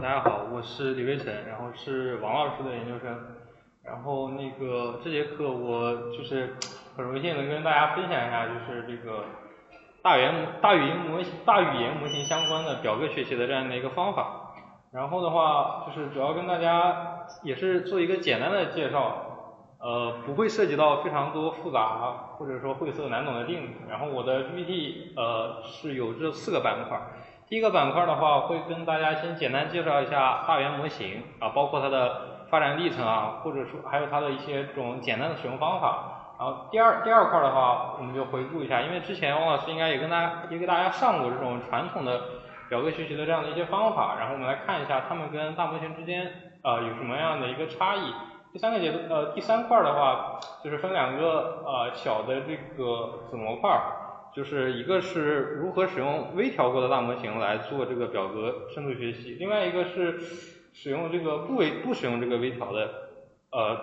大家好，我是李卫晨，然后是王老师的研究生。然后这节课我就是很荣幸能跟大家分享一下，就是这个大语言模型相关的表格学习的这样的一个方法。然后的话，就是主要跟大家也是做一个简单的介绍，不会涉及到非常多复杂或者说晦涩难懂的定理。然后我的 PPT 是有这4个板块。第一个板块的话，会跟大家先简单介绍一下大语言模型啊，包括它的发展历程啊，或者说还有它的一些这种简单的使用方法。然后第二块的话，我们就回顾一下，因为之前王老师应该也给大家上过这种传统的表格学习的这样的一些方法，然后我们来看一下它们跟大模型之间有什么样的一个差异。第三块的话，就是分2个小的这个子模块。就是一个是如何使用微调过的大模型来做这个表格深度学习，另外一个是使用这个不使用这个微调的，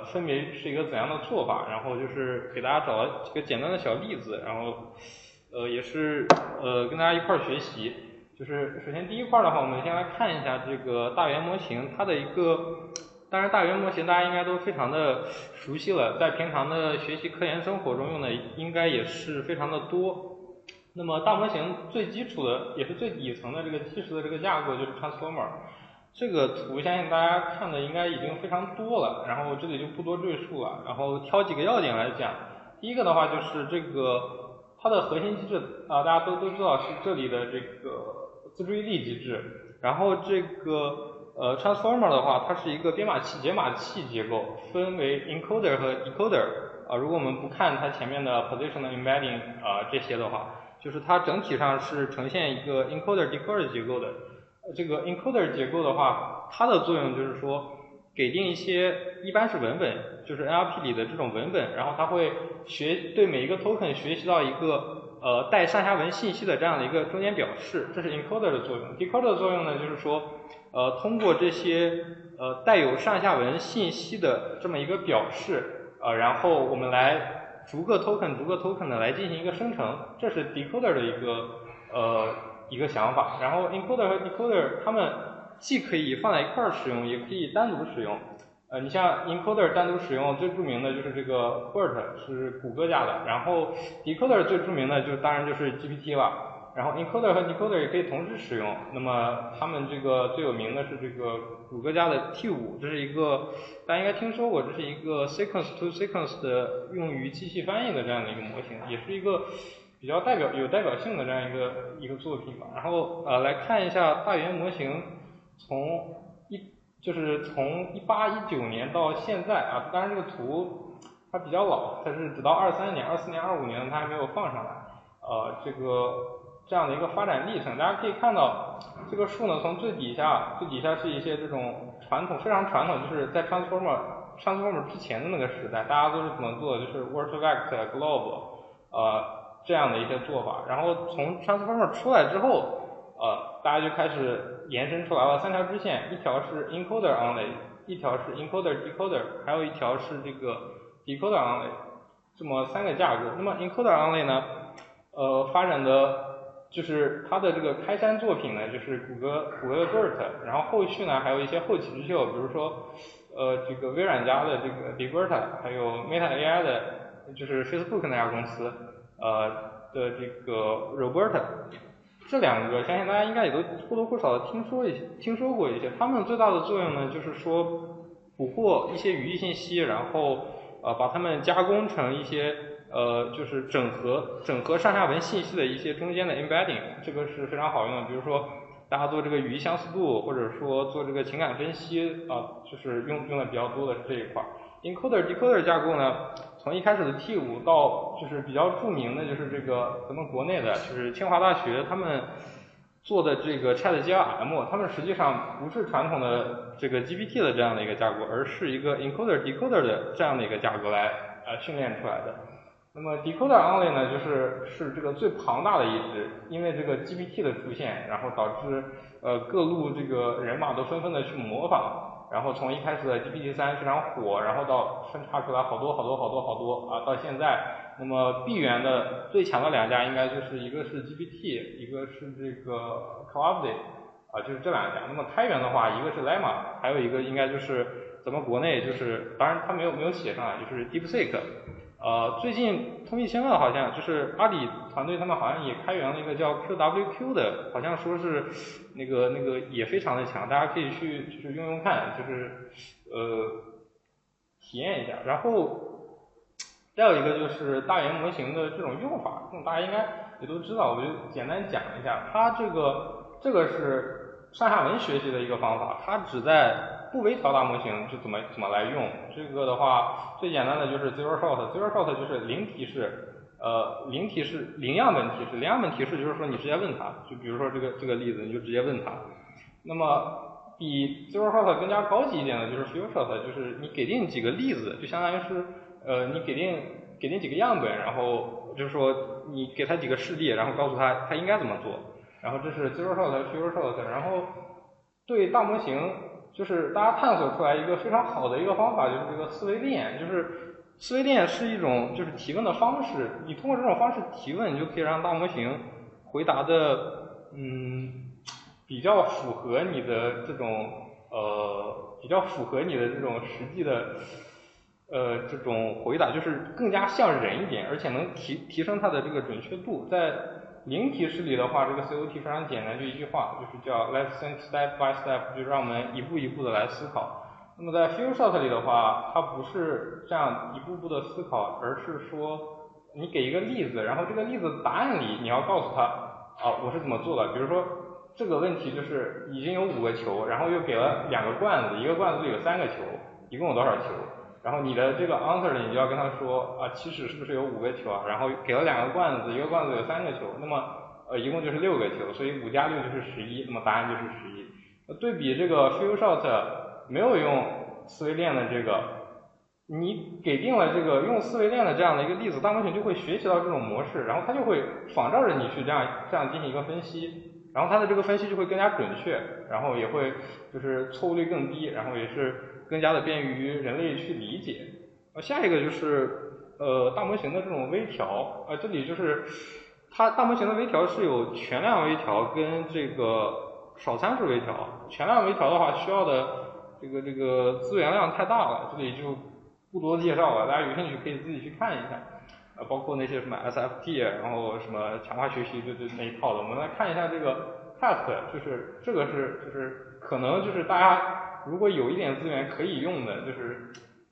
分别是一个怎样的做法，然后就是给大家找了几个简单的小例子，然后也是跟大家一块儿学习。就是首先第一块的话，我们先来看一下这个大语言模型它的一个，当然大语言模型大家应该都非常的熟悉了，在平常的学习科研生活中用的应该也是非常的多。那么大模型最基础的也是最底层的这个基石的这个架构就是 transformer。这个图相信大家看的应该已经非常多了，然后这里就不多赘述了，然后挑几个要点来讲。第一个的话就是这个它的核心机制大家都知道是这里的这个自注意力机制。然后这个transformer 的话，它是一个解码器结构，分为 encoder 和 decoder。如果我们不看它前面的 positional embedding 这些的话，就是它整体上是呈现一个 encoder-decoder 结构的。这个 encoder 结构的话，它的作用就是说给定一些一般是文本，就是 NLP 里的这种文本，然后它会对每一个 token 学习到一个带上下文信息的这样的一个中间表示，这是 encoder 的作用。decoder 的作用呢，就是说通过这些带有上下文信息的这么一个表示，然后我们来逐个 token 的来进行一个生成，这是 decoder 的一个想法。然后 encoder 和 decoder 它们既可以放在一块儿使用，也可以单独使用。你像 encoder 单独使用最著名的就是这个 BERT 是谷歌家的，然后 decoder 最著名的当然就是 GPT 了。然后 encoder 和 decoder 也可以同时使用。那么他们这个最有名的是这个谷歌家的 T5，这是一个大家应该听说过，这是一个 sequence to sequence 的用于机器翻译的这样的一个模型，也是一个比较有代表性的这样一个作品吧。然后来看一下大语言模型就是从18-19年到现在当然这个图它比较老，它是直到23年、24年、25年它还没有放上来。这样的一个发展历程，大家可以看到这个树呢，从最底下是一些这种非常传统，就是在 transformer 之前的那个时代，大家都是怎么做的，就是 word-to-vec、glob 这样的一些做法。然后从 transformer 出来之后，大家就开始延伸出来了3条支线，一条是 encoder only， 一条是 encoder-decoder， 还有一条是这个 decoder only， 这么3个架构。那么 encoder only 呢，发展的就是它的这个开山作品呢，就是谷歌的 BERT， 然后后续呢还有一些后起之秀，比如说这个微软家的这个 BERT， 还有 Meta AI 的，就是 Facebook 那家公司的这个 Roberta。这2个相信大家应该也都或多或少的听说过一些。它们最大的作用呢，就是说捕获一些语义信息，然后把它们加工成一些就是整合上下文信息的一些中间的 embedding， 这个是非常好用的。比如说大家做这个语义相似度，或者说做这个情感分析就是用的比较多的是这一块。encoder-decoder 架构呢，从一开始的 T5 到就是比较著名的就是这个咱们国内的就是清华大学他们做的这个 ChatGLM， 他们实际上不是传统的这个 GPT 的这样的一个架构，而是一个 encoder-decoder 的这样的一个架构来训练出来的。那么 decoder only 呢，是这个最庞大的一支，因为这个 GPT 的出现，然后导致各路这个人马都纷纷的去模仿，然后从一开始的 GPT-3 非常火，然后到分叉出来好多到现在，那么闭源的最强的2家应该就是一个是 GPT， 一个是这个 Cloudly。就是这两家。那么开源的话，一个是 Llama， 还有一个应该就是咱们国内就是，当然它没有写上来，就是 DeepSeek。最近通义千万好像就是阿里团队他们好像也开源了一个叫 QWQ 的，好像说是那个也非常的强，大家可以去就是用用看，就是体验一下。然后再有一个就是大语言模型的这种用法，这种大家应该也都知道，我就简单讲一下。它这个是上下文学习的一个方法，它只在不微调大模型是怎么来用。这个的话，最简单的就是 zero shot，zero shot 就是零提示，零提示，零样本提示，零样本提示就是说你直接问他，就比如说这个例子，你就直接问他。那么比 zero shot 更加高级一点的就是 few shot， 就是你给定几个例子，就相当于是你给定几个样本，然后就是说你给他几个示例，然后告诉他应该怎么做。然后这是 zero shot、few shot， 然后对大模型就是大家探索出来一个非常好的一个方法，就是这个思维链。就是思维链是一种就是提问的方式，你通过这种方式提问，你就可以让大模型回答的比较符合你的这种实际的这种回答，就是更加像人一点，而且能提升它的这个准确度。在零提示里的话，这个 COT 非常简单，就一句话，就是叫 Let's think step by step， 就让我们一步一步的来思考。那么在 few shot 里的话，它不是这样一步步的思考，而是说你给一个例子，然后这个例子答案里你要告诉他我是怎么做的。比如说这个问题就是已经有5个球，然后又给了2个罐子，一个罐子里有3个球，一共有多少球？然后你的这个 answer 里你就要跟他说起始是不是有5个球啊？然后给了2个罐子，一个罐子有3个球，那么一共就是6个球，所以5加6就是11，那么答案就是11。对比这个 few shot 没有用思维链的这个，你给定了这个用思维链的这样的一个例子，大模型就会学习到这种模式，然后它就会仿照着你去这样进行一个分析，然后它的这个分析就会更加准确，然后也会就是错误率更低，然后也是更加的便于人类去理解。下一个就是大模型的这种微调，这里就是它大模型的微调是有全量微调跟这个少参数微调。全量微调的话需要的这个资源量太大了，这里就不多介绍了，大家有兴趣可以自己去看一下。包括那些什么 SFT， 然后什么强化学习对那一套的，我们来看一下这个 task， 就是这个就是可能就是大家如果有一点资源可以用的，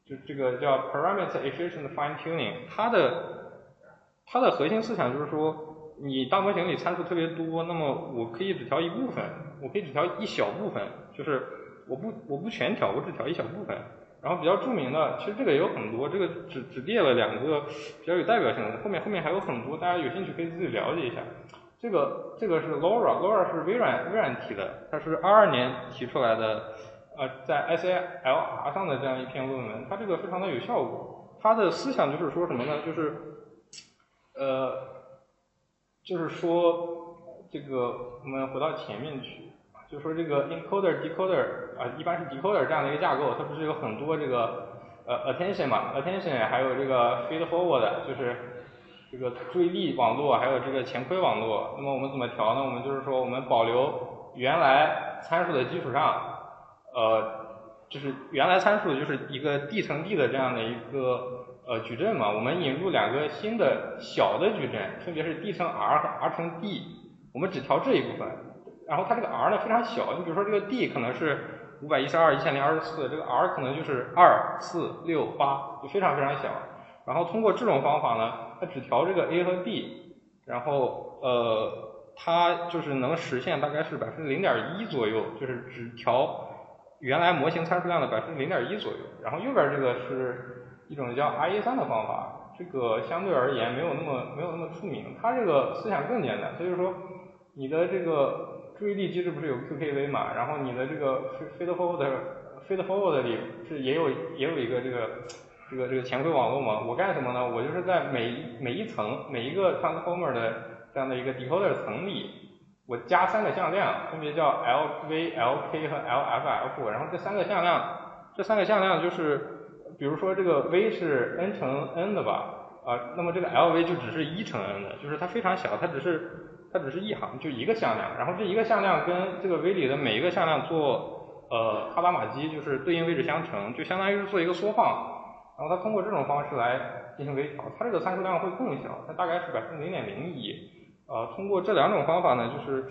就这个叫 parameter efficient fine tuning， 它的核心思想就是说，你大模型里参数特别多，那么我可以只调一部分，我可以只调一小部分，就是我不全调，我只调一小部分。然后比较著名的，其实这个也有很多，这个只列了2个比较有代表性的，后面还有很多，大家有兴趣可以自己了解一下。这个是 LoRa 是微软提的，它是22年提出来的，在 SALR 上的这样一篇论文，它这个非常的有效果。它的思想就是说什么呢？就是说这个我们回到前面去。就说这个 encoder、decoder 一般是 decoder 这样的一个架构，它不是有很多这个attention 嘛 ，attention 还有这个 feed forward， 就是这个注意力网络，还有这个前窥网络。那么我们怎么调呢？我们就是说我们保留原来参数的基础上，就是原来参数就是一个 d 乘 d 的这样的一个矩阵嘛，我们引入2个新的小的矩阵，分别是 d 乘 r 和 r 乘 d， 我们只调这一部分。然后它这个 r 呢非常小，你比如说这个 d 可能是512、1024，这个 r 可能就是2、4、6、8，就非常非常小。然后通过这种方法呢，它只调这个 a 和 b， 然后它就是能实现大概是0.1%左右，就是只调原来模型参数量的0.1%左右。然后右边这个是一种叫 IA3 的方法，这个相对而言没有那么出名，它这个思想更简单，所以说你的这个注意力机制不是有 QKV 嘛，然后你的这个 feed forward 里是也有一个这个前窥网络嘛。我干什么呢？我就是在每一层每一个 transformer 的这样的一个 decoder 层里，我加3个向量，分别叫 LV、LK 和 LFF， 然后这3个向量就是，比如说这个 V 是 n 乘 n 的吧，那么这个 LV 就只是1乘 n 的，就是它非常小，它只是它只是一行，就一个向量，然后这一个向量跟这个 V 里的每一个向量做哈达马基，就是对应位置相乘，就相当于是做一个缩放，然后它通过这种方式来进行微调，它这个参数量会更小，它大概是0.01%。通过这两种方法呢，就是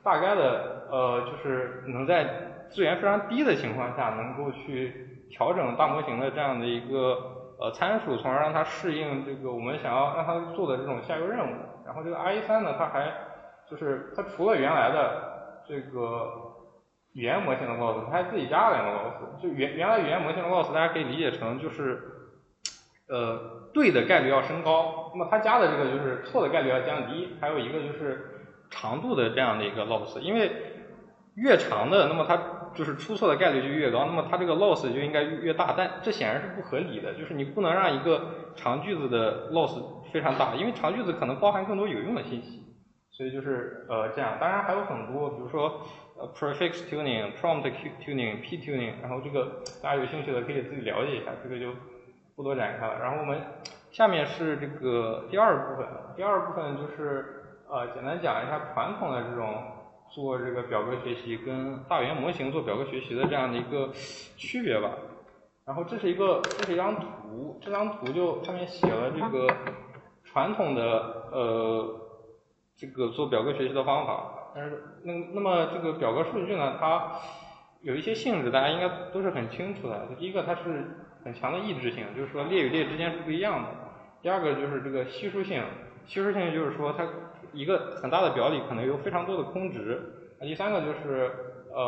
大概的就是能在资源非常低的情况下，能够去调整大模型的这样的一个参数，从而让它适应这个我们想要让它做的这种下游任务。然后这个 RE3呢，它还就是它除了原来的这个语言模型的 loss， 它还自己加了2个 loss。就原来语言模型的 loss， 大家可以理解成就是对的概率要升高，那么它加的这个就是错的概率要降低，还有一个就是长度的这样的一个 loss， 因为越长的，那么它就是出错的概率就越高，那么它这个 loss 就应该越大，但这显然是不合理的，就是你不能让一个长句子的 loss 非常大，因为长句子可能包含更多有用的信息，所以就是这样。当然还有很多，比如说prefix tuning、prompt tuning、p tuning， 然后这个大家有兴趣的可以自己了解一下，这个就不多展开了。然后我们下面是这个第二部分，第二部分就是简单讲一下传统的这种做这个表格学习跟大语言模型做表格学习的这样的一个区别吧。然后这是一张图，这张图就上面写了这个传统的这个做表格学习的方法。但是那么这个表格数据呢，它有一些性质大家应该都是很清楚的。第一个它是很强的异质性，就是说列与列之间是不一样的。第二个就是这个稀疏性，稀疏性就是说它一个很大的表里可能有非常多的空值。第三个就是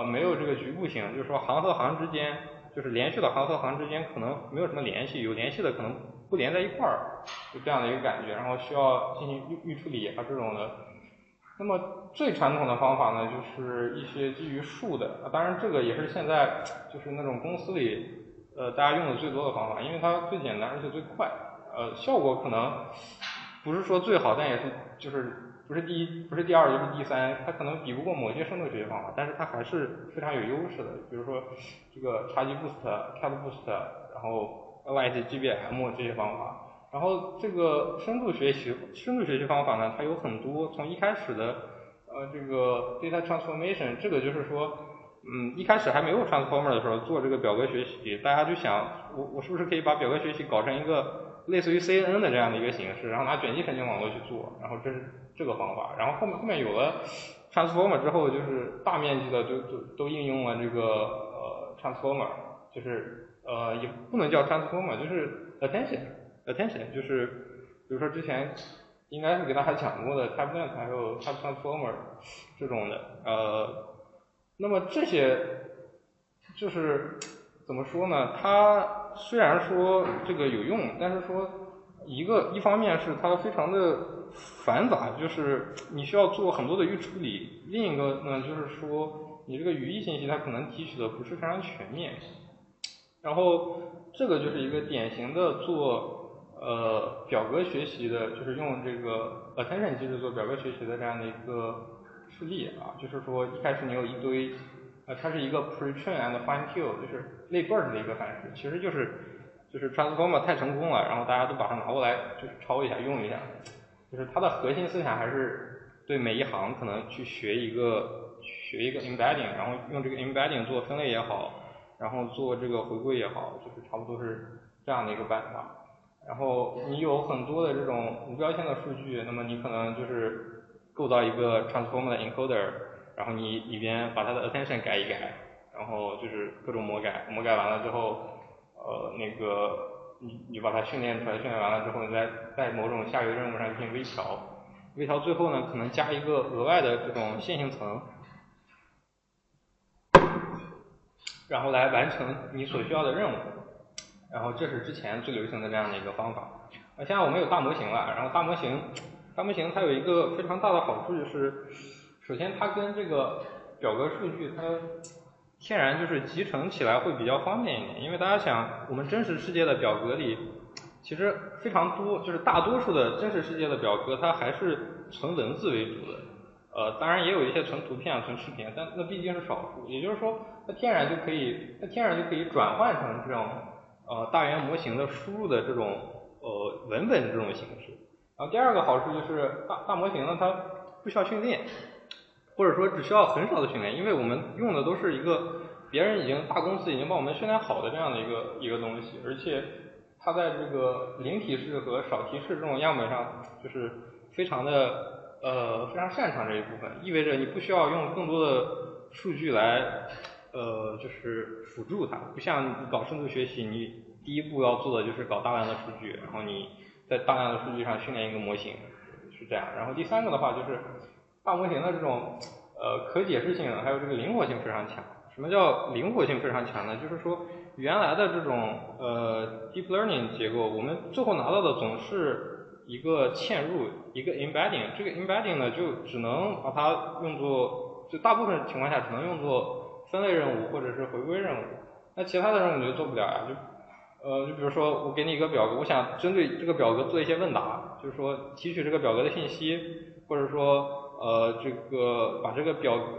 没有这个局部性，就是说行和行之间，就是连续的行和行之间可能没有什么联系，有联系的可能不连在一块儿，就这样的一个感觉，然后需要进行预处理啊这种的。那么最传统的方法呢，就是一些基于数的，当然这个也是现在就是那种公司里大家用的最多的方法，因为它最简单而且最快，效果可能不是说最好，但也是就是不是第一不是第二就是第三，它可能比不过某些深度学习方法，但是它还是非常有优势的。比如说这个叉 GBoost、CapBoost， 然后 LYSGBM 这些方法。然后这个深度学习方法呢，它有很多，从一开始的这个 data transformation， 这个就是说一开始还没有 transformer 的时候做这个表格学习，大家就想我是不是可以把表格学习搞成一个类似于 CNN 的这样的一个形式，然后拿卷积神经网络去做，然后这是这个方法。然后后面有了 transformer 之后，就是大面积的都应用了这个transformer， 就是也不能叫 transformer， 就是 attention， 就是比如说之前应该是给大家讲过的 TypeNet 还有 Type Transformer 这种的，那么这些就是怎么说呢？它虽然说这个有用，但是说一方面是它非常的繁杂，就是你需要做很多的预处理；另一个呢，就是说你这个语义信息它可能提取的不是非常全面。然后这个就是一个典型的做表格学习的，就是用这个 attention 机制做表格学习的这样的一个示例啊，就是说一开始你有一堆它是一个 pretrain and fine tune， 就是类 BERT 的一个范式，其实就是 transformer 太成功了，然后大家都把它拿过来就是抄一下用一下，就是它的核心思想还是对每一行可能去学一个 embedding， 然后用这个 embedding 做分类也好，然后做这个回归也好，就是差不多是这样的一个办法。然后你有很多的这种无标签的数据，那么你可能就是构造一个 transformer 的 encoder， 然后你里边把它的 attention 改一改，然后就是各种魔改完了之后，那个你把它训练出来，训练完了之后，你在某种下游任务上进行微调最后呢可能加一个额外的这种线性层，然后来完成你所需要的任务。然后这是之前最流行的这样的一个方法。现在我们有大模型了，然后大模型它有一个非常大的好处，就是首先它跟这个表格数据它天然就是集成起来会比较方便一点，因为大家想我们真实世界的表格里其实非常多，就是大多数的真实世界的表格它还是纯文字为主的，当然也有一些纯图片纯视频，但那毕竟是少数，也就是说它天然就可以转换成这种大语言模型的输入的这种文本这种形式。然后第二个好处就是大模型呢，它不需要训练，或者说只需要很少的训练，因为我们用的都是一个别人大公司已经帮我们训练好的这样的一个东西，而且它在这个零提示和少提示这种样本上就是非常擅长这一部分，意味着你不需要用更多的数据来就是辅助它，不像你搞深度学习，你第一步要做的就是搞大量的数据，然后你在大量的数据上训练一个模型，是这样。然后第三个的话就是大模型的这种可解释性还有这个灵活性非常强。什么叫灵活性非常强呢？就是说原来的这种deep learning 结构，我们最后拿到的总是一个嵌入，一个 embedding， 这个 embedding 呢就只能把它用作，就大部分情况下只能用作分类任务或者是回归任务，那其他的任务你就做不了呀。就比如说我给你一个表格，我想针对这个表格做一些问答，就是说提取这个表格的信息，或者说这个把这个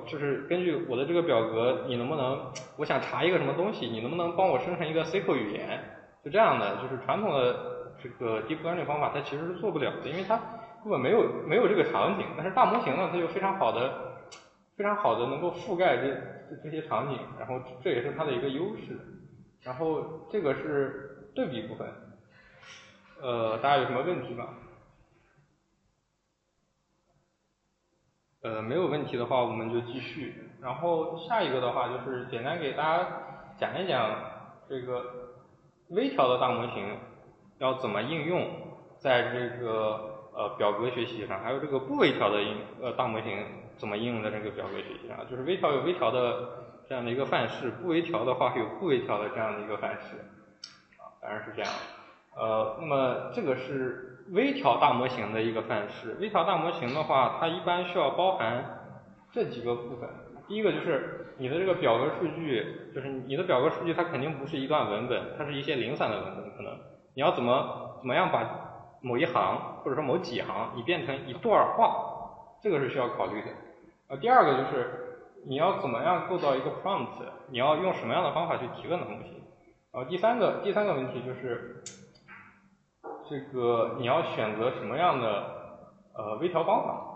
就是根据我的这个表格，你能不能，我想查一个什么东西，你能不能帮我生成一个 SQL 语言？就这样的，就是传统的这个 deep learning 方法它其实是做不了的，因为它根本没有这个场景。但是大模型呢，它就非常好的能够覆盖这些场景，然后这也是它的一个优势。然后这个是对比部分，大家有什么问题吗？没有问题的话，我们就继续。然后下一个的话，就是简单给大家讲一讲这个微调的大模型要怎么应用在这个表格学习上，还有这个不微调的大模型怎么应用在这个表格学习上。就是微调有微调的这样的一个范式，不微调的话有不微调的这样的一个范式，当然是这样。那么这个是微调大模型的一个范式。微调大模型的话，它一般需要包含这几个部分。第一个就是你的这个表格数据，就是你的表格数据它肯定不是一段文本，它是一些零散的文本，可能你要怎么样把某一行或者说某几行你变成一段话，这个是需要考虑的。第二个就是你要怎么样构造一个 prompt， 你要用什么样的方法去提问的模型。第三个问题就是这个你要选择什么样的微调方法。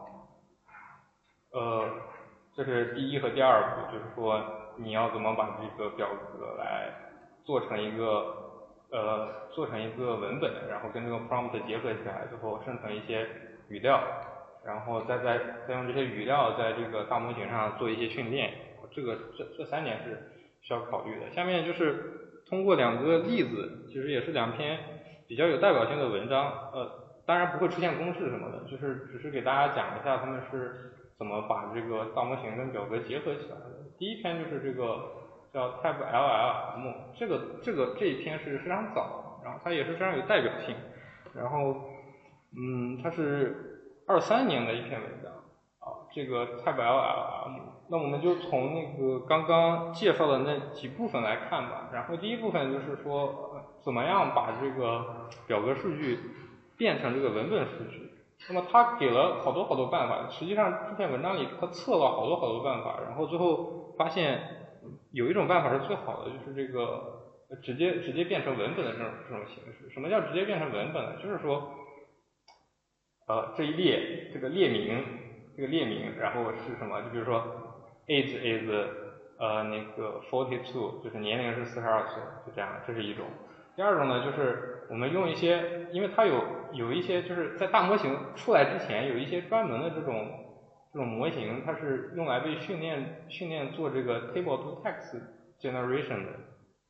这是第一和第二步，就是说你要怎么把这个表格来做成一个文本，然后跟这个 prompt 结合起来，最后生成一些语料，然后再用这些语料在这个大模型上做一些训练。这三点是需要考虑的。下面就是通过两个例子，其实也是两篇比较有代表性的文章，当然不会出现公式什么的，就是只是给大家讲一下他们是怎么把这个大模型跟表格结合起来的。第一篇就是这个叫 TabLLM， 这一篇是非常早，然后它也是非常有代表性，然后它是23年的一篇文章这个 TabLLM， 那我们就从那个刚刚介绍的那几部分来看吧。然后第一部分就是说怎么样把这个表格数据变成这个文本数据。那么他给了好多办法，实际上这篇文章里他测了好多办法，然后最后发现有一种办法是最好的，就是这个直接变成文本的这种形式。什么叫直接变成文本呢？就是说这一列这个列名然后是什么？就比如说 age is 那个 42， 就是年龄是42岁，就这样，这是一种。第二种呢，就是我们用一些，因为它有一些就是在大模型出来之前有一些专门的这种模型，它是用来被训练做这个 table to text generation 的，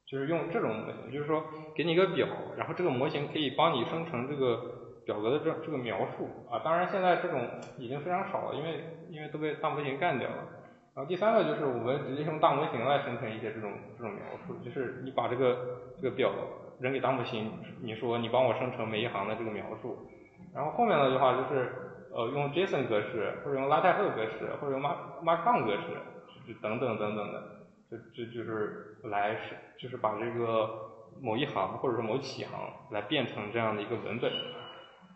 就是用这种模型，就是说给你一个表，然后这个模型可以帮你生成这个表格的这个描述当然现在这种已经非常少了，因为都被大模型干掉了。然后第三个就是我们直接用大模型来生成一些这种描述，就是你把这个表扔给大模型，你说你帮我生成每一行的这个描述，然后后面的话就是用 JSON 格式，或者用拉太后格式，或者用 Markdown 格式，等等的，这就是把这个某一行或者说某几行来变成这样的一个文本。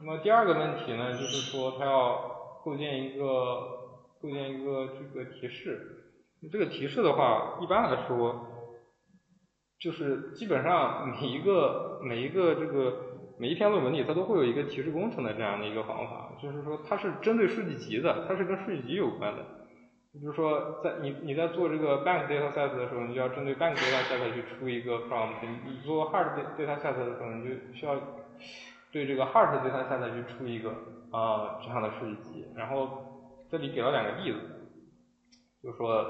那么第二个问题呢，就是说它要构建一个这个提示。这个提示的话，一般来说就是基本上每一个每一篇论文里它都会有一个提示工程的这样的一个方法，就是说它是针对数据集的，它是跟数据集有关的。比如说在你在做这个 bank dataset 的时候，你就要针对 bank dataset 去出一个 prompt， 你做 hard dataset 的时候，你就需要对这个 hard dataset 去出一个这样的数据集。然后这里给了2个例子，就是说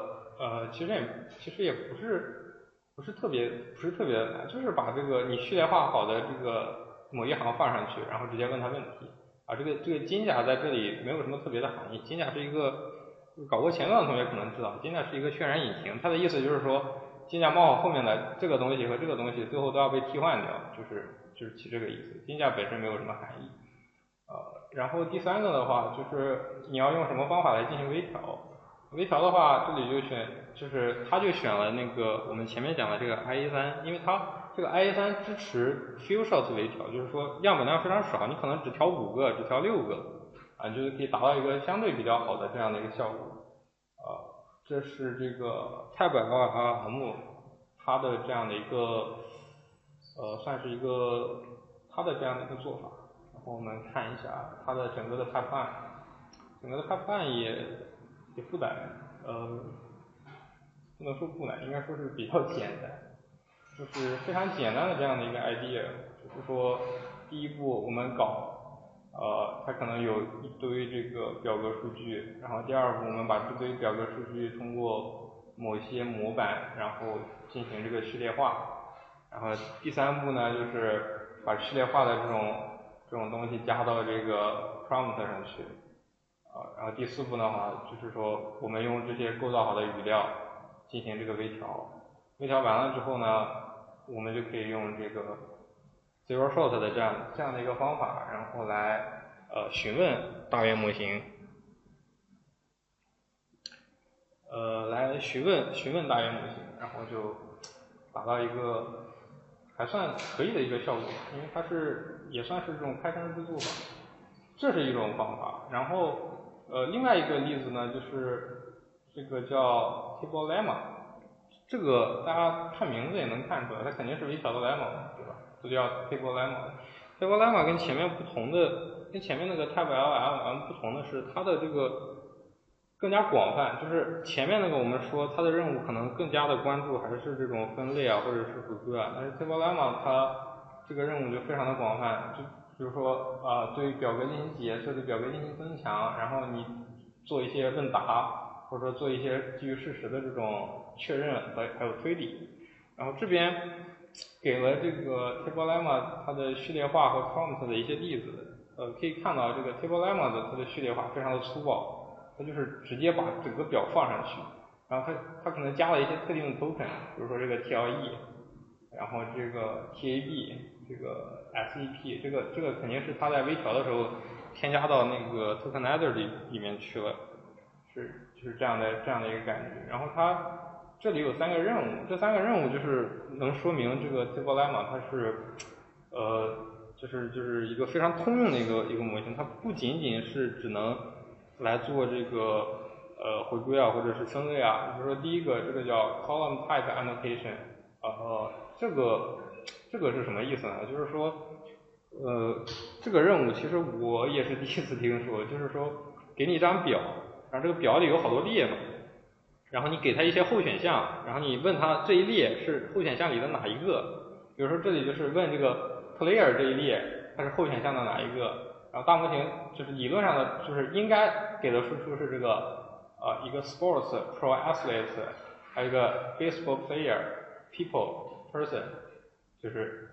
其实也不是特别难，就是把这个你序列化好的这个某一行放上去，然后直接问他问题。这个金甲在这里没有什么特别的含义，金甲是一个搞过前端的同学可能知道，金甲是一个渲染引擎，它的意思就是说金甲冒号后面的这个东西和这个东西最后都要被替换掉，就是其这个意思。金甲本身没有什么含义。然后第3个的话就是你要用什么方法来进行微调。微调的话，这里他就选了那个我们前面讲的这个 IA3， 因为它这个 IA3 支持 few shot 微调，就是说样本量非常少，你可能只调5个，只调6个，就是可以达到一个相对比较好的这样的一个效果。这是这个 TabLRM 它的这样的一个算是一个它的这样的一个做法。然后我们看一下它的整个的 pipeline， 整个的 pipeline 也不难，不能说不难，应该说是比较简单，就是非常简单的这样的一个 idea， 就是说第一步我们搞它可能有一堆这个表格数据，然后第2步我们把这堆表格数据通过某些模板，然后进行这个序列化，然后第3步呢就是把序列化的这种东西加到这个 prompt 上去。然后第4步的话，就是说我们用这些构造好的语料进行这个微调，微调完了之后呢，我们就可以用这个 zero shot 的这样的一个方法，然后来询问大语言模型，来询问大语言模型，然后就达到一个还算可以的一个效果，因为它也算是这种开山之作吧。这是一种方法。然后另外一个例子呢，就是这个叫 table lemma， 这个大家看名字也能看出来，它肯定是微小的 lemma， 对吧？这就叫 table lemma。table lemma 跟前面那个 TabLRM 不同的是，它的这个更加广泛，就是前面那个我们说它的任务可能更加的关注还是这种分类或者是回归但是 table lemma 它这个任务就非常的广泛，就比如说对于表格进行解释，对表格进行增强，然后你做一些问答，或者说做一些基于事实的这种确认还有推理。然后这边给了这个 table lemma 它的序列化和 prompt 的一些例子，可以看到这个 table lemma 的它的序列化非常的粗暴，它就是直接把整个表放上去，然后它可能加了一些特定的 token， 比如说这个 TLE， 然后这个 TAB， 这个 SEP， 这个肯定是它在微调的时候添加到那个 tokenizer 里面去了，就是这样的一个感觉。然后它这里有3个任务，这3个任务就是能说明这个 table lemma 它是就是一个非常通用的一个模型，它不仅仅是只能来做这个回归或者是分类比如说第一个这个叫 column type annotation， 这个是什么意思呢？就是说这个任务其实我也是第一次听说，就是说给你一张表，然后这个表里有好多列嘛，然后你给他一些候选项，然后你问他这一列是候选项里的哪一个，比如说这里就是问这个 player 这一列它是候选项的哪一个，然后大模型就是理论上的就是应该给的输出是这个一个 sports pro athlete， 还有一个 baseball player people person， 就是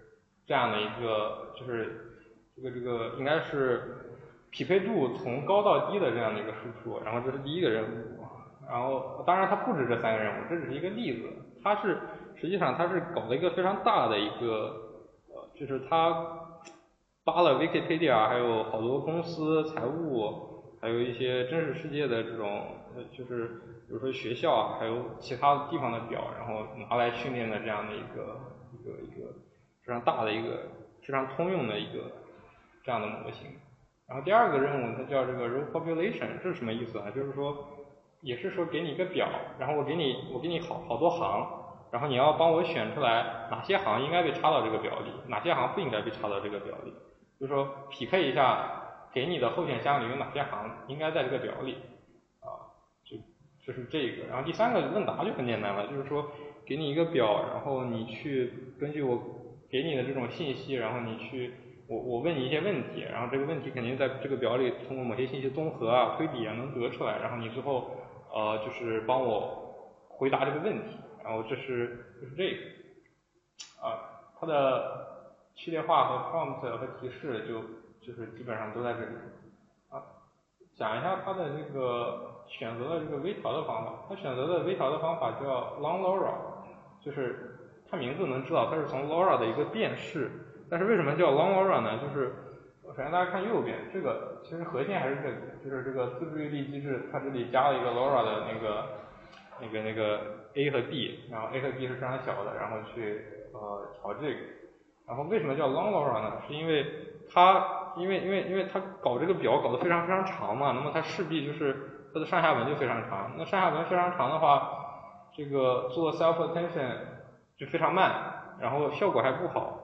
这样的一个就是这个应该是匹配度从高到低的这样的一个输出，然后这是第一个任务。然后当然它不止这3个任务，这只是一个例子，实际上它是搞了一个非常大的一个就是它扒了 Wikipedia， 还有好多公司财务，还有一些真实世界的这种就是比如说学校还有其他地方的表，然后拿来训练的这样的一个非常大的一个非常通用的一个这样的模型。然后第2个任务它叫这个 row population， 这是什么意思就是说也是说给你一个表，然后我给你好多行，然后你要帮我选出来哪些行应该被插到这个表里，哪些行不应该被插到这个表里，就是说匹配一下给你的候选项里有哪些行应该在这个表里就是这个。然后第3个问答就很简单了，就是说给你一个表，然后你去根据我给你的这种信息，然后你去我问你一些问题，然后这个问题肯定在这个表里通过某些信息综合啊推理啊能得出来，然后你最后就是帮我回答这个问题，然后就是这个它的序列化和 prompt 和提示就是基本上都在这里讲一下它的这个选择的这个微调的方法。它选择的微调的方法叫 long LoRa， 就是它名字能知道它是从 LoRa 的一个变式，但是为什么叫 long LoRa 呢？就是首先大家看右边这个，其实核心还是这里，就是这个自注意力机制，它这里加了一个 LoRa 的那个 A 和 B， 然后 A 和 B 是非常小的，然后去调这个。然后为什么叫 long LoRa 呢？是因为它搞这个表搞得非常非常长嘛，那么它势必就是它的上下文就非常长。那上下文非常长的话，这个做 self attention 就非常慢，然后效果还不好，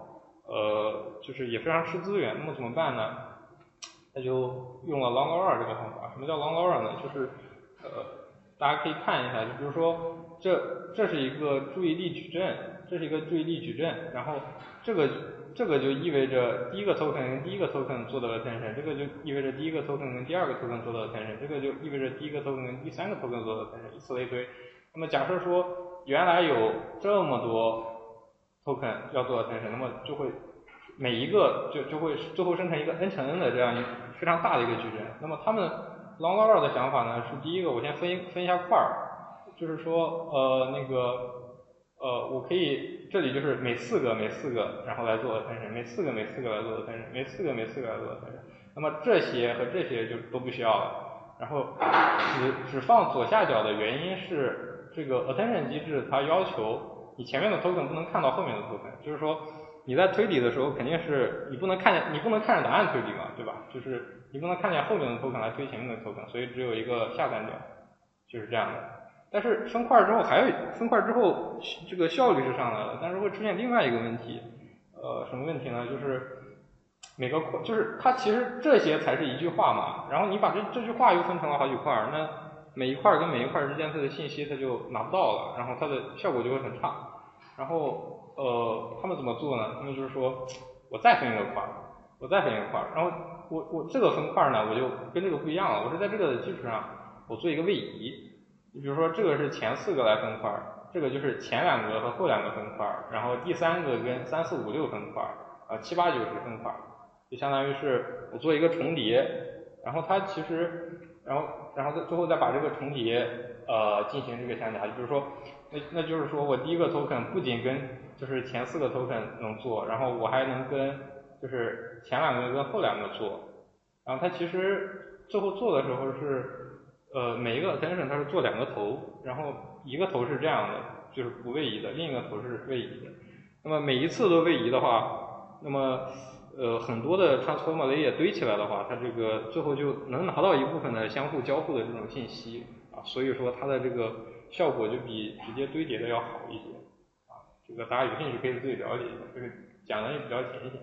就是也非常吃资源。那么怎么办呢？它就用了 long LoRa 这个方法。什么叫 long LoRa 呢？就是大家可以看一下，就比如说这是一个注意力矩阵，这是一个注意力矩阵，然后这个就意味着第一个 token 跟第一个 token 做到了 attention， 这个就意味着第一个 token 跟第二个 token 做到了 attention， 这个就意味着第一个 token 跟第3个 token 做到了 attention， 以此类推。那么假设说原来有这么多 token 要做 attention， 那么就会每一个就会最后生成一个 n 乘 n 的这样一个非常大的一个矩阵。那么他们 long LoRa 的想法呢是第一个，我先分一下块儿，就是说我可以这里就是每4个然后来做 attention， 每4个来做 attention， 每4个来做 attention。那么这些和这些就都不需要了。然后只放左下角的原因是这个 attention 机制它要求你前面的 token 不能看到后面的 token， 就是说你在推理的时候肯定是你不能看着答案推理嘛，对吧？就是你不能看见后面的 token 来推前面的 token， 所以只有一个下三角，就是这样的。但是分块之后这个效率是上来了，但是会出现另外一个问题，什么问题呢？就是每个块就是它其实这些才是一句话嘛，然后你把这句话又分成了好几块，那每一块跟每一块之间它的信息它就拿不到了，然后它的效果就会很差。然后他们怎么做呢？他们就是说我再分一个块，然后我这个分块呢，我就跟这个不一样了，我是在这个的基础上我做一个位移。你比如说这个是前4个来分块，这个就是前2个和后2个分块，然后第3个跟3、4、5、6分块，7、8、9、10分块，就相当于是我做一个重叠，然后它其实然后最后再把这个重叠进行这个相加，就是说那就是说我第一个 token 不仅跟就是前4个 token 能做，然后我还能跟就是前2个跟后2个做，然后它其实最后做的时候是每一个 attention 它是做2个头，然后一个头是这样的，就是不位移的，另一个头是位移的。那么每一次都位移的话，那么很多的 transformer layer 堆起来的话，它这个最后就能拿到一部分的相互交互的这种信息所以说它的这个效果就比直接堆叠的要好一些这个大家有兴趣可以自己了解一下，这个讲的也比较浅显。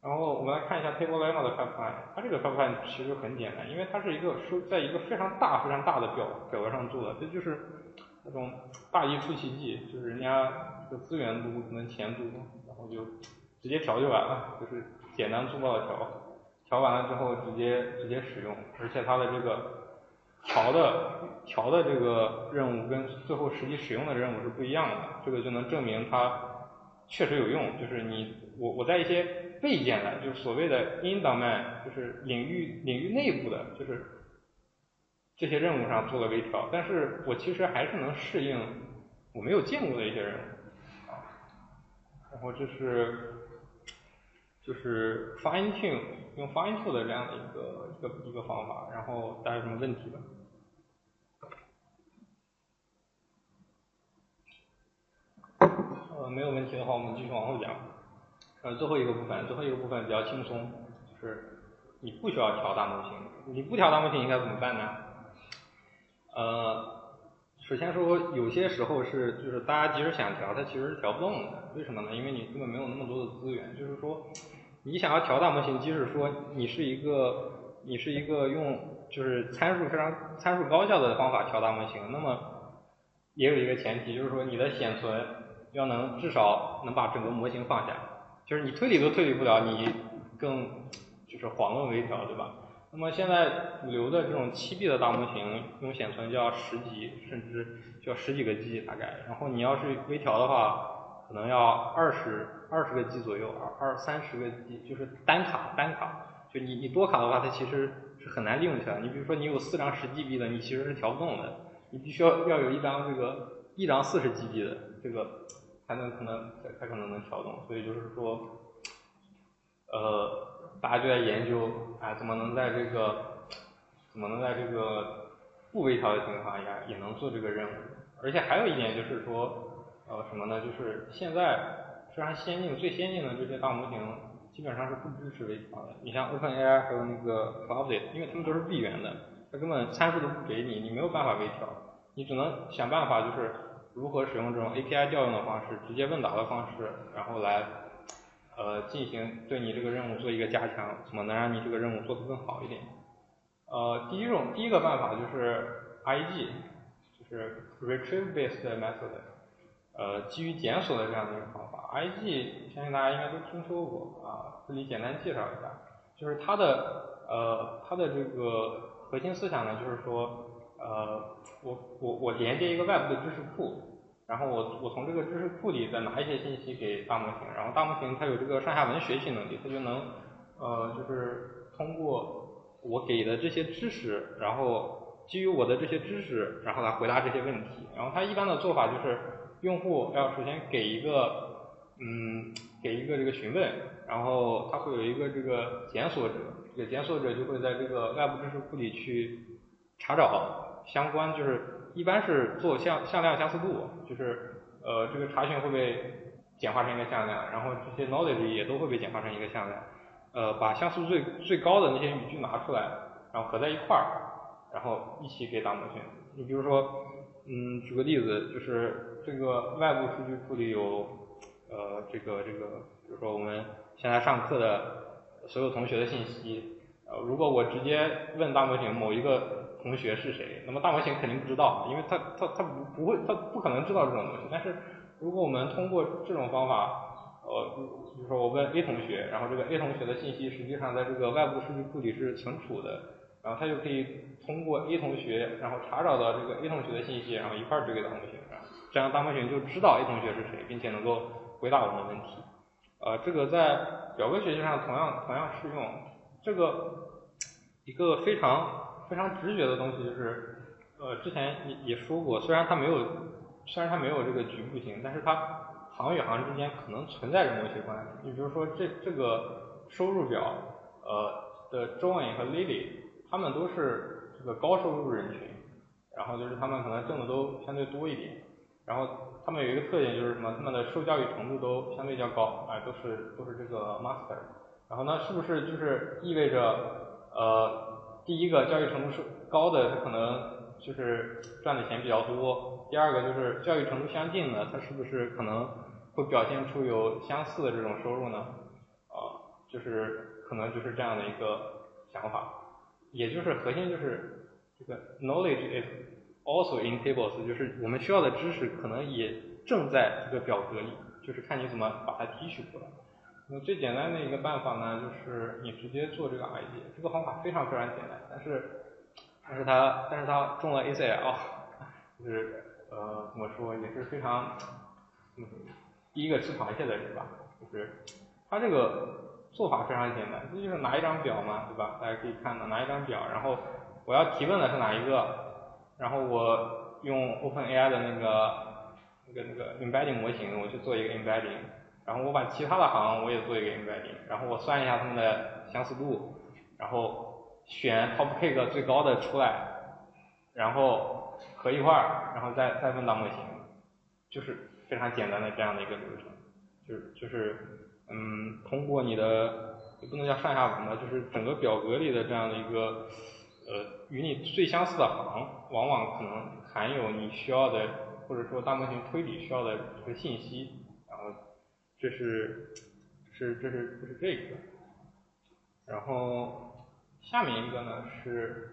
然后我们来看一下 table lemma 的 pipeline， 它这个 pipeline 其实很简单，因为它是在一个非常大的表格上做的，这就是那种大一出奇迹，就是人家这个资源多可能钱多，然后就直接调就完了，就是简单粗暴的调完了之后直接使用，而且它的这个调的这个任务跟最后实际使用的任务是不一样的，这个就能证明它确实有用，就是我在一些备件的，就是所谓的 in domain， 就是领域内部的，就是这些任务上做了微调，但是我其实还是能适应我没有见过的一些任务然后这是就是 fine tune 用 fine tune 的这样的一个方法，然后大家有什么问题吗？没有问题的话，我们继续往后讲。最后一个部分比较轻松，就是你不需要调大模型，你不调大模型应该怎么办呢？首先说，有些时候就是大家即使想调，它其实是调不动的。为什么呢？因为你根本没有那么多的资源。就是说，你想要调大模型，即使说你是一个用就是参数高效的方法调大模型，那么也有一个前提，就是说你的显存要至少能把整个模型放下。就是你推理都推理不了，你更就是遑论微调，对吧？那么现在主流的这种7B 的大模型，用显存就要10级，甚至就要10几个 G 大概。然后你要是微调的话，可能要20个 G 左右，30个 G， 就是单卡。就你多卡的话，它其实是很难利用起来。你比如说你有4张10GB 的，你其实是调不动的。你必须要有一张40GB 的，这个才可能能调动。所以就是说，大家就在研究怎么能在这个不微调的情况下也能做这个任务。而且还有一点就是说，什么呢？就是现在非常最先进的这些大模型基本上是不支持微调的。你像 OpenAI 还有那个 Clouded， 因为它们都是闭源的，它根本参数都不给你，你没有办法微调，你只能想办法就是如何使用这种 API 调用的方式，直接问答的方式，然后来进行对你这个任务做一个加强，怎么能让你这个任务做得更好一点？第一个办法就是 REG， 就是 Retrieve Based Method， 基于检索的这样的一个方法。REG 相信大家应该都听说过啊，这里简单介绍一下，就是它的这个核心思想呢，就是说我连接一个外部的知识库。然后我从这个知识库里再拿一些信息给大模型，然后大模型它有这个上下文学习能力，它就能就是通过我给的这些知识，然后基于我的这些知识，然后来回答这些问题。然后它一般的做法就是用户要首先给一个这个询问，然后它会有一个这个检索者，这个检索者就会在这个外部知识库里去查找相关，就是一般是做向量相似度，就是这个查询会被简化成一个向量，然后这些 knowledge 也都会被简化成一个向量，把像素最高的那些语句拿出来，然后合在一块儿，然后一起给大模型。你比如说，举个例子，就是这个外部数据库里有这个，比如说我们现在上课的所有同学的信息。如果我直接问大模型某一个同学是谁，那么大模型肯定不知道，因为它不可能知道这种东西。但是如果我们通过这种方法，比如说我问 A 同学，然后这个 A 同学的信息实际上在这个外部数据库里是存储的，然后他就可以通过 A 同学，然后查找到这个 A 同学的信息，然后一块儿丢给大模型，这样大模型就知道 A 同学是谁，并且能够回答我们的问题。这个在表格学习上同样适用。这个一个非常直觉的东西就是，之前也说过，虽然它没有这个局部性，但是它行与行之间可能存在着某些关系。你比如说这个收入表，的 Joan 和 Lily， 他们都是这个高收入人群，然后就是他们可能挣的都相对多一点，然后他们有一个特点就是什么，他们的受教育程度都相对较高，都是这个 master。然后呢，是不是就是意味着第一个教育程度是高的，他可能就是赚的钱比较多；第二个就是教育程度相近的，他是不是可能会表现出有相似的这种收入呢？就是可能就是这样的一个想法，也就是核心就是这个 knowledge is also in tables， 就是我们需要的知识可能也正在这个表格里，就是看你怎么把它提取出来。那最简单的一个办法呢，就是你直接做这个 ID， 这个方法非常简单，但是它中了 ACL， 就是怎么说也是非常第一个吃螃蟹的人吧，就是它这个做法非常简单，这就是拿一张表嘛，对吧？大家可以看到拿一张表，然后我要提问的是哪一个，然后我用 OpenAI 的那个 embedding 模型，我去做一个 embedding。然后我把其他的行我也做一个 embedding， 然后我算一下它们的相似度，然后选 top pick 最高的出来，然后合一块儿，然后再问大模型，就是非常简单的这样的一个流程，就是通过你的也不能叫上下文吧，就是整个表格里的这样的一个与你最相似的行，往往可能含有你需要的，或者说大模型推理需要的这个信息，然后这是这个，然后下面一个呢是，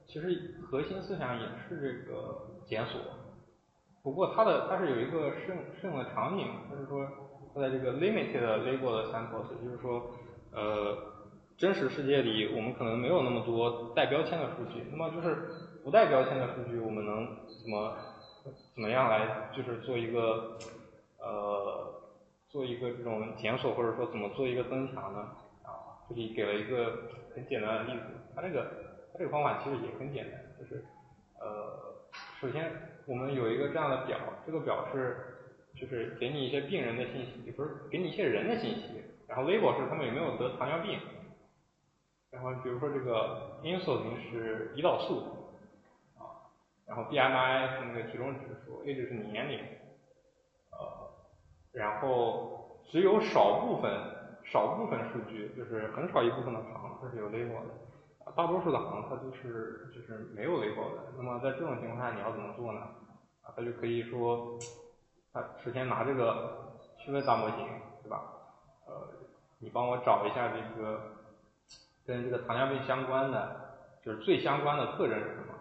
其实核心思想也是这个检索，不过它是有一个适用的场景，就是说它在这个 limited labeled samples， 就是说真实世界里我们可能没有那么多带标签的数据，那么就是不带标签的数据我们能怎么样来就是做一个这种检索，或者说怎么做一个增强呢？这里给了一个很简单的例子，它这个方法其实也很简单，就是首先我们有一个这样的表，这个表就是给你一些病人的信息，不是给你一些人的信息，然后 label 是他们有没有得糖尿病，然后比如说这个 insulin 是胰岛素然后 BMI 是那个体重指数 ，age 是年龄，然后只有少部分数据，就是很少一部分的行它是有 label 的，大多数的行它就是没有 label 的。那么在这种情况下你要怎么做呢？它就可以说，它首先拿这个去问大模型，对吧？你帮我找一下这个跟这个糖尿病相关的，就是最相关的特征是什么？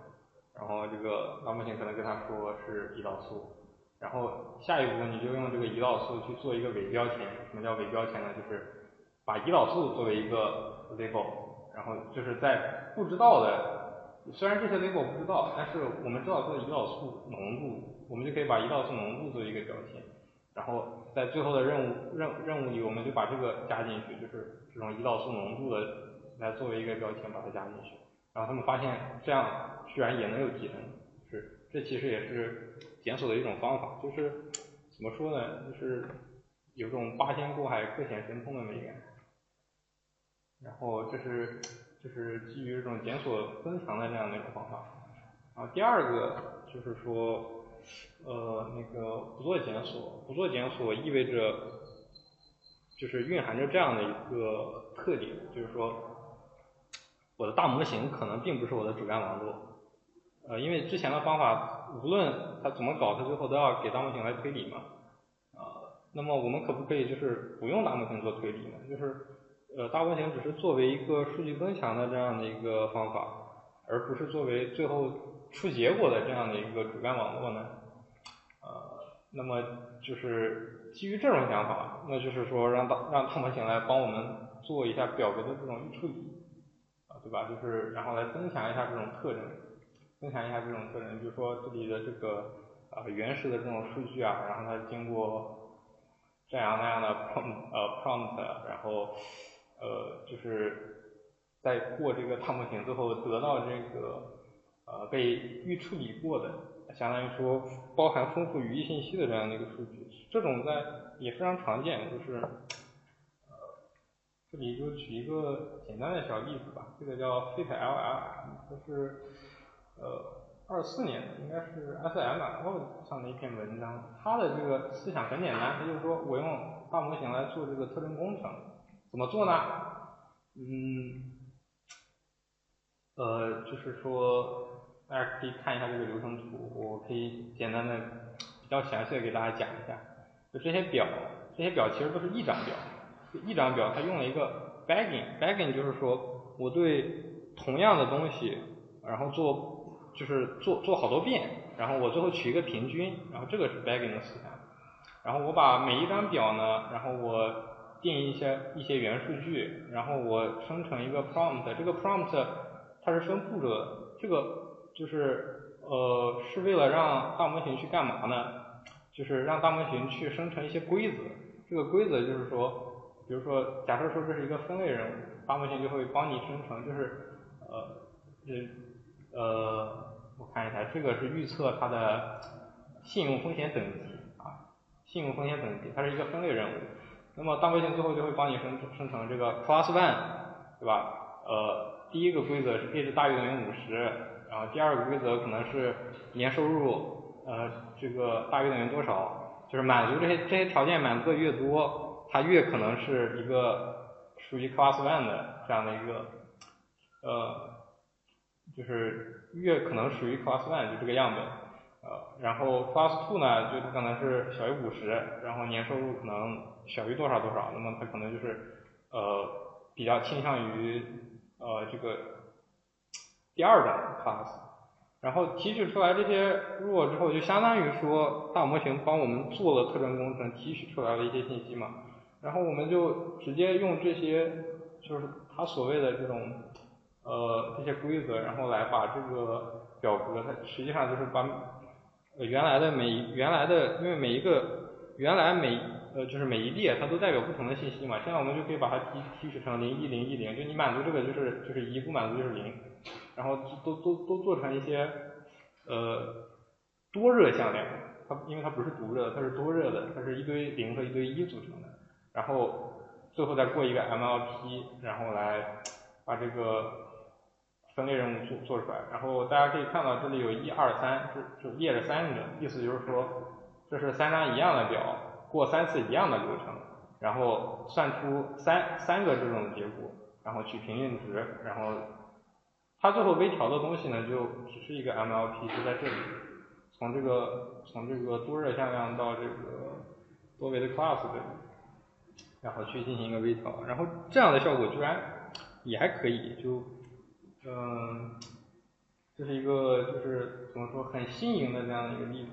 然后这个大模型可能跟他说是胰岛素。然后下一步你就用这个胰岛素去做一个伪标签。什么叫伪标签呢？就是把胰岛素作为一个 label， 然后就是在不知道的，虽然这些 label 不知道，但是我们知道它的胰岛素浓度，我们就可以把胰岛素浓度作为一个标签。然后在最后的任务里，我们就把这个加进去，就是这种胰岛素浓度的来作为一个标签把它加进去。然后他们发现这样居然也能有提升，这其实也是检索的一种方法，就是怎么说呢，就是有种八仙过海各显神通的美感。然后这是基于这种检索增强的这样的一种方法。然后第二个就是说那个不做检索意味着就是蕴含着这样的一个特点，就是说我的大模型可能并不是我的主干网络，因为之前的方法无论它怎么搞，它最后都要给大模型来推理嘛，那么我们可不可以就是不用大模型做推理呢？就是大模型只是作为一个数据增强的这样的一个方法，而不是作为最后出结果的这样的一个主干网络呢？那么就是基于这种想法，那就是说让大模型来帮我们做一下表格的这种预处理，对吧？就是然后来增强一下这种特征，比如说这里的这个原始的这种数据啊，然后它经过这样那样的prompt，然后就是再过这个大模型，最后得到这个被预处理过的，相当于说包含丰富语义信息的这样的一个数据，这种也非常常见，就是这里就举一个简单的小例子吧，这个叫 FitLLM， 这是24年的，应该是 SML 上的一篇文章，它的这个思想很简单，它就是说我用大模型来做这个特征工程，怎么做呢？就是说大家可以看一下这个流程图，我可以简单的比较详细的给大家讲一下，就这些表其实都是一张表，它用了一个 bagging 就是说我对同样的东西，然后做好多遍，然后我最后取一个平均，然后这个是 bagging 的思想。然后我把每一张表呢，然后我定义一些元数据，然后我生成一个 prompt， 这个 prompt 它是分步骤的，这个就是是为了让大模型去干嘛呢？就是让大模型去生成一些规则，这个规则就是说，比如说假设说这是一个分类任务，大模型就会帮你生成，就是我看一下，这个是预测它的信用风险等级它是一个分类任务。那么大模型最后就会帮你生成这个 class one， 对吧？第一个规则是 age 大于等于50，然后第二个规则可能是年收入这个大于等于多少，就是满足这些条件满足的越多，它越可能是一个属于 class one 的这样的一个就是越可能属于 class one 就这个样本。然后 Class 2呢，就它可能是小于50，然后年收入可能小于多少多少，那么它可能就是比较倾向于这个第二种 Class。然后提取出来这些 rule 之后，就相当于说大模型帮我们做了特征工程，提取出来了一些信息嘛。然后我们就直接用这些，就是它所谓的这种这些规则，然后来把这个表格，它实际上就是把原来的，因为每一个就是每一列它都代表不同的信息嘛，现在我们就可以把它提取成01010，就你满足这个就是1，不满足就是0，然后都做成一些多热向量，因为它不是独热，它是多热的，它是一堆0和一堆1组成的，然后最后再过一个 MLP， 然后来把这个分类任务做出来。然后大家可以看到这里有1、2、3，就列着3个，意思就是说这是3张一样的表，过3次一样的流程，然后算出三个这种结果，然后取平均值，然后它最后微调的东西呢，就只是一个 MLP， 就在这里，从这个多热向量到这个多维的 class 这里，然后去进行一个微调，然后这样的效果居然也还可以，就这是一个就是怎么说很新颖的这样的一个例子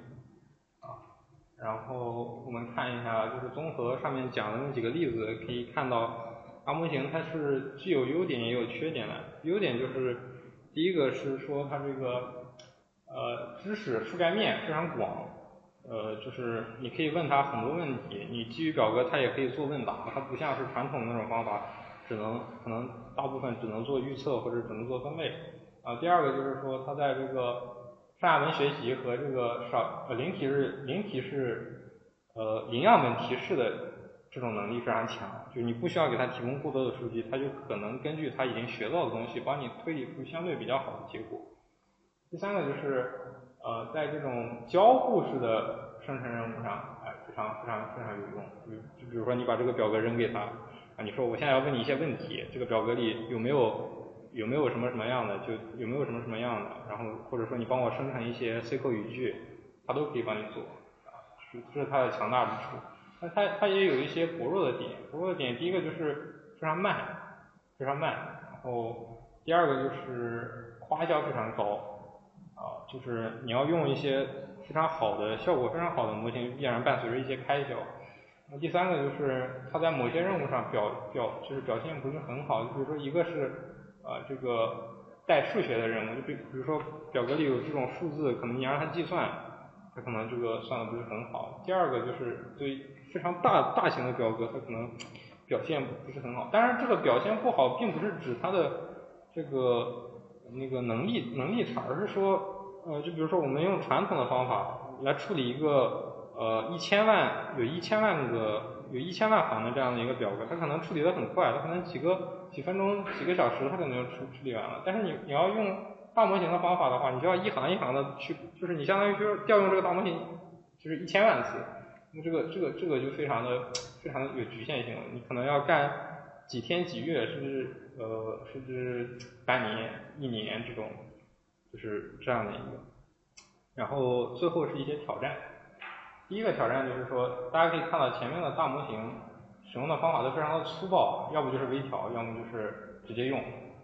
啊。然后我们看一下，就是综合上面讲的那几个例子，可以看到大模型它是既有优点也有缺点的。优点就是第一个是说它这个知识覆盖面非常广，就是你可以问它很多问题，你基于表格它也可以做问答，它不像是传统的那种方法，可能大部分只能做预测或者只能做分类。第二个就是说它在这个上下文学习和这个零提示零样本提示的这种能力非常强，就是你不需要给它提供过多的数据，它就可能根据它已经学到的东西帮你推理出相对比较好的结果。第三个就是在这种交互式的生成任务上，非常有用。就比如说你把这个表格扔给他，你说我现在要问你一些问题，这个表格里有没有什么什么样的，就有没有什么样的，然后或者说你帮我生成一些 SQL 语句，它都可以帮你做，这是它的强大之处。但它也有一些薄弱的点，第一个就是非常慢，然后第二个就是花销非常高。就是你要用一些效果非常好的模型，必然伴随着一些开销。第三个就是它在某些任务上就是表现不是很好，就比如说一个是这个带数学的任务，就比如说表格里有这种数字，可能你让它计算，它可能这个算的不是很好。第二个就是对非常大型的表格，它可能表现不是很好。当然这个表现不好，并不是指它的这个那个能力差，而是说就比如说我们用传统的方法来处理一个有1000万行的这样的一个表格，它可能处理的很快，它可能几分钟几个小时它可能就处理完了。但是你要用大模型的方法的话，你就要一行一行的去，就是你相当于就是调用这个大模型就是1000万次，那这个就非常的有局限性了，你可能要干几天几月，甚至半年1年这种，就是这样的一个。然后最后是一些挑战。第一个挑战就是说，大家可以看到前面的大模型使用的方法都非常的粗暴，要不就是微调，要么就是直接用，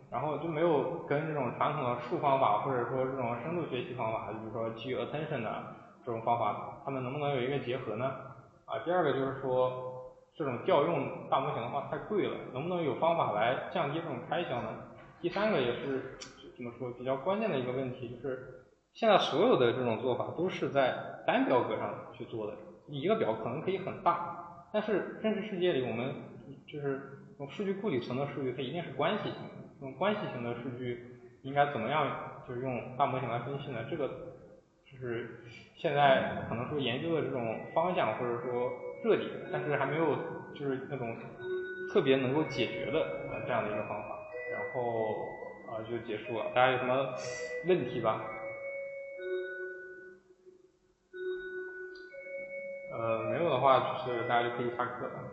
然后就没有跟这种传统的数方法或者说这种深度学习方法，比如说基于 attention 的这种方法，它们能不能有一个结合呢？第二个就是说，这种调用大模型的话太贵了，能不能有方法来降低这种开销呢？第三个也是怎么说比较关键的一个问题，就是现在所有的这种做法都是在单表格上去做的，一个表可能可以很大，但是真实世界里我们就是用数据库里存的数据，它一定是关系型的，这种关系型的数据应该怎么样就是用大模型来分析呢？这个就是现在可能说研究的这种方向或者说热点，但是还没有就是那种特别能够解决的这样的一个方法，然后就结束了。大家有什么问题吧？没有的话，就是大家就可以下课了。